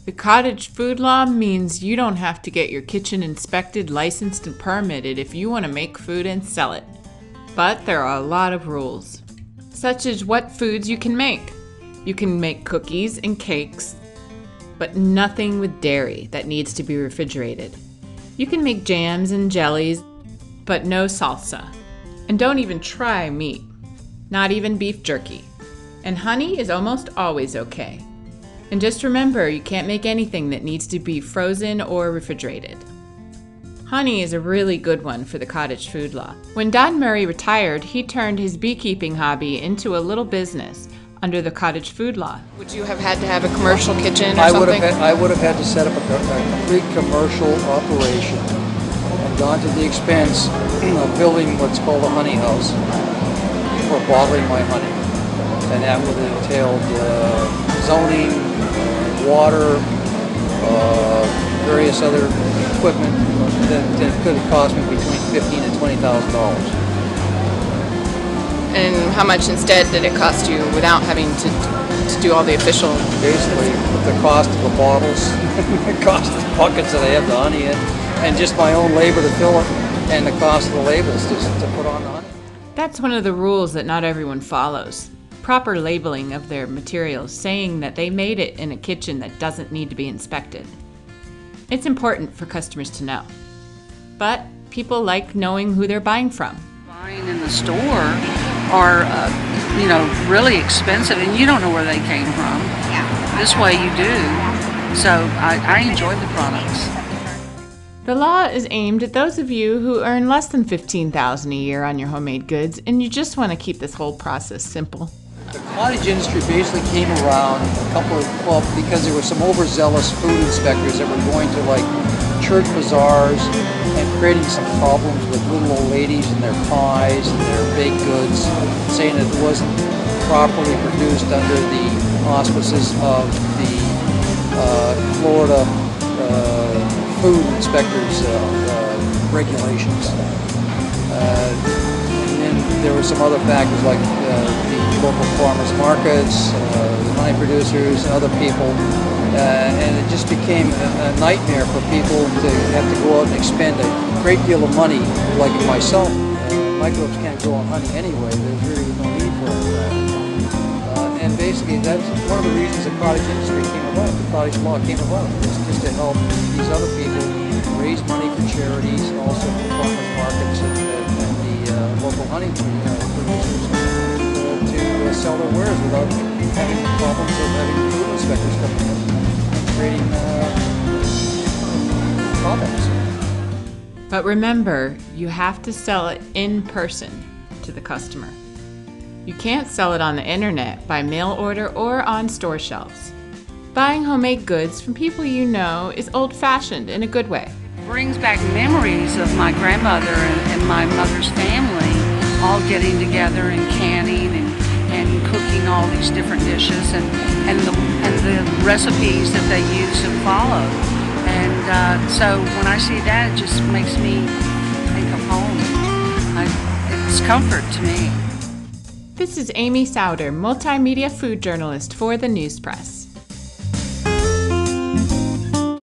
The cottage food law means you don't have to get your kitchen inspected, licensed, and permitted if you want to make food and sell it. But there are a lot of rules, such as what foods you can make. You can make cookies and cakes, but nothing with dairy that needs to be refrigerated. You can make jams and jellies, but no salsa. And don't even try meat, not even beef jerky. And honey is almost always okay. And just remember, you can't make anything that needs to be frozen or refrigerated. Honey is a really good one for the cottage food law. When Don Murray retired, he turned his beekeeping hobby into a little business under the cottage food law. Would you have had to have a commercial kitchen or I something? I would have had to set up a complete commercial operation and gone to the expense of building what's called a honey house for bottling my honey. And that would have entailed zoning, water, various other equipment that could have cost me between $15,000 and $20,000. And how much instead did it cost you without having to do all the official? Basically, the cost of the bottles, the cost of the buckets that I have the honey in, and just my own labor to fill it, and the cost of the labels to put on the honey. That's one of the rules that not everyone follows. Proper labeling of their materials, saying that they made it in a kitchen that doesn't need to be inspected. It's important for customers to know. But people like knowing who they're buying from. Buying in the store are, really expensive, and you don't know where they came from. Yeah. This way you do. So I enjoy the products. The law is aimed at those of you who earn less than $15,000 a year on your homemade goods, and you just want to keep this whole process simple. The cottage industry basically came around because there were some overzealous food inspectors that were going to church bazaars and creating some problems with little old ladies and their pies and their baked goods, saying that it wasn't properly produced under the auspices of the Florida food inspectors regulations. And then there were some other factors like the local farmers markets, the honey producers, and other people. And it just became a nightmare for people to have to go out and expend a great deal of money, like myself. Microbes can't grow on honey anyway. There's really no need for it. And basically, that's one of the reasons the cottage industry came about, the cottage law came about, was just to help these other people raise money for charities and also for farmers markets and the local honey producers to sell their wares without having problems of having food inspectors coming in and creating problems. But remember, you have to sell it in person to the customer. You can't sell it on the internet, by mail order, or on store shelves. Buying homemade goods from people you know is old-fashioned in a good way. It brings back memories of my grandmother and my mother's family all getting together and canning and cooking all these different dishes and the recipes that they use and follow. And so when I see that, it just makes me think of home. It's comfort to me. This is Amy Sowder, multimedia food journalist for the News Press.